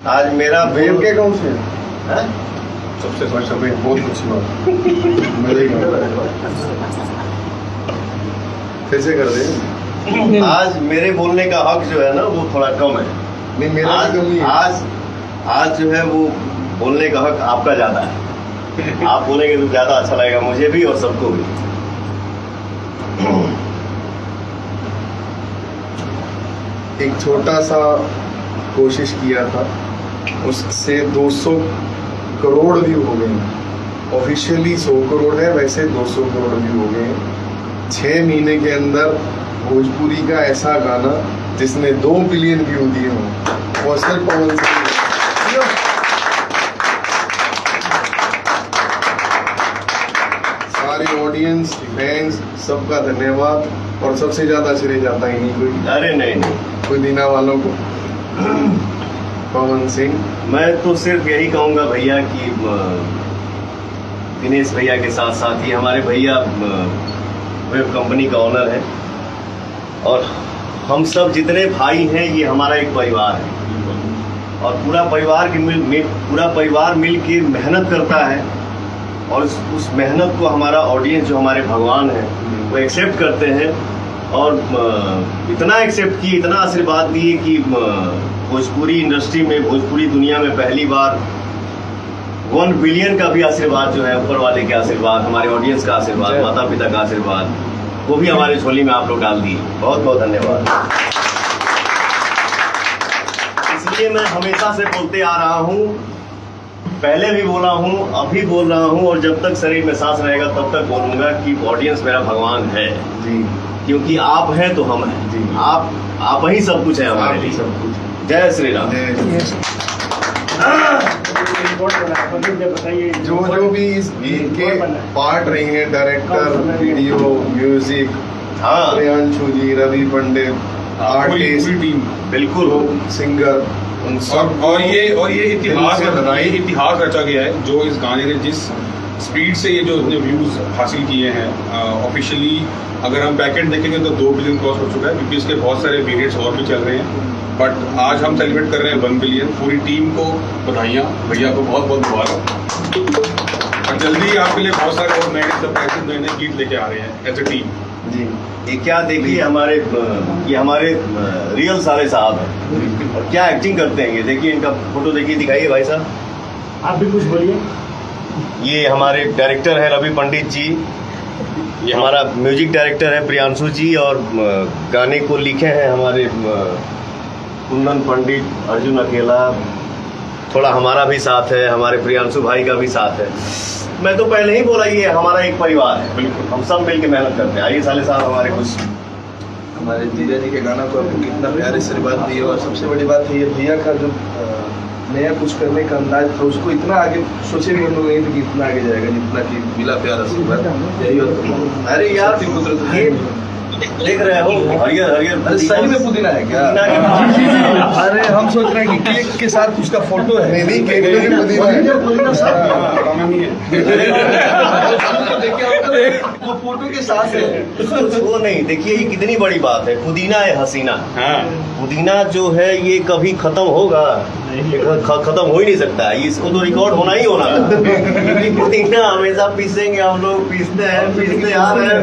आज मेरा वेब के कौन से हैं? सबसे फर्स्ट बहुत अच्छी बात मिलेगा फिर से कर दे। आज मेरे बोलने का हक जो है ना वो थोड़ा कम है। नहीं मेरा आज भी कम ही है। आज जो है वो बोलने का हक आपका ज्यादा है। आप बोलेंगे तो ज्यादा अच्छा लगेगा मुझे भी और सबको भी। एक छोटा सा कोशिश किया था, उससे 200 करोड़ व्यू हो गए। ऑफिशियली 100 करोड़ है, वैसे 200 करोड़ व्यू हो गए। 6 महीने के अंदर भोजपुरी का ऐसा गाना जिसने 2 बिलियन व्यू दिए हों वो सिर्फ पवन सिंह। सारी ऑडियंस, फैंस, सबका धन्यवाद। और सबसे ज्यादा श्रेय जाता ही नहीं कोई, अरे नहीं कोई दीना वालों को, पवन सिंह। मैं तो सिर्फ यही कहूंगा भैया कि दिनेश भैया के साथ साथ ही हमारे भैया वेब कंपनी का ओनर है और हम सब जितने भाई हैं ये हमारा एक परिवार है और पूरा परिवार मिल के मेहनत करता है और उस मेहनत को हमारा ऑडियंस जो हमारे भगवान है वो एक्सेप्ट करते हैं और इतना एक्सेप्ट किए, इतना आशीर्वाद दिए कि भोजपुरी इंडस्ट्री में, भोजपुरी दुनिया में पहली बार 1 बिलियन का भी आशीर्वाद जो है, ऊपर वाले के आशीर्वाद, हमारे ऑडियंस का आशीर्वाद, माता पिता का आशीर्वाद, वो भी हमारे झोली में आप लोग डाल दिए। बहुत बहुत धन्यवाद। इसलिए मैं हमेशा से बोलते आ रहा हूँ, पहले भी बोला हूँ, अभी बोल रहा हूँ और जब तक शरीर में सांस रहेगा तब तक बोलूंगा कि ऑडियंस मेरा भगवान है जी, क्योंकि आप हैं तो हम हैं जी। आप ही सब कुछ है हमारे लिए। सब कुछ। जय श्री राम। जो भी इस गीत के पार्ट रहे हैं, डायरेक्टर, वीडियो, म्यूजिक, हाँ प्रियांशु जी, रवि पंडित, आर्टिस्ट, टीम बिल्कुल। सिंगर, उन सब और ये इतिहास दिल से बधाई। ये इतिहास रचा गया है जो इस गाने ने जिस स्पीड से ये जो उसने व्यूज हासिल किए हैं। ऑफिशियली अगर हम बैकएंड देखेंगे तो 2 बिलियन क्रॉस हो चुका है क्योंकि इसके बहुत सारे वेरिएंट्स और भी चल रहे हैं। बट आज हम सेलिब्रेट कर रहे हैं 1 बिलियन। पूरी टीम को बधाइयाँ, भैया को बहुत बहुत मुबारक और जल्दी आपके लिए बहुत सारे और नए सरप्राइजेस, नए नए गीत लेके आ रहे हैं एज ए टीम। जी। ये क्या देखिए हमारे रियल सारे साहब हैं और क्या एक्टिंग करते हैं। ये देखिए इनका फोटो देखिए, दिखाइए भाई साहब। आप भी कुछ बोलिए। ये हमारे डायरेक्टर है रवि पंडित जी, ये हमारा म्यूजिक डायरेक्टर है प्रियांशु जी और गाने को लिखे हैं हमारे कुंदन पंडित, अर्जुन अकेला, थोड़ा हमारा भी साथ है, हमारे प्रियांशु भाई का भी साथ है। मैं तो पहले ही बोला ये हमारा एक परिवार है। बिल्कुल। हम सब मिल के मेहनत करते हैं। आइए साले साहब हमारे कुछ। हमारे जीजा जी के गाना को आपको कितना प्यारे से बात दी और सबसे बड़ी बात है ये भैया का जो नया कुछ करने का अंदाज था, उसको इतना आगे सोचे भी हम लोग नहीं थे कि इतना आगे जाएगा जितना कि मिला प्यार आशीर्वाद यही होता। अरे यार सत्य कुदरत ये देख रहे हो हरियर हरियर अरे सही में पुदीना है क्या? पुदीना के अरे हम सोच रहे हैं कि केक के साथ उसका फोटो है। नहीं नहीं, केक में भी पुदीना है। वो फोटो के साथ है। वो नहीं, देखिए ये कितनी बड़ी बात है। पुदीना है हसीना। हाँ, पुदीना जो है ये कभी खत्म होगा? ये खत्म हो ही नहीं सकता है। इसको तो रिकॉर्ड होना ही होना है। क्योंकि पुदीना हमेशा पीसेंगे हम लोग, पीसते हैं, पीसते आ रहे हैं।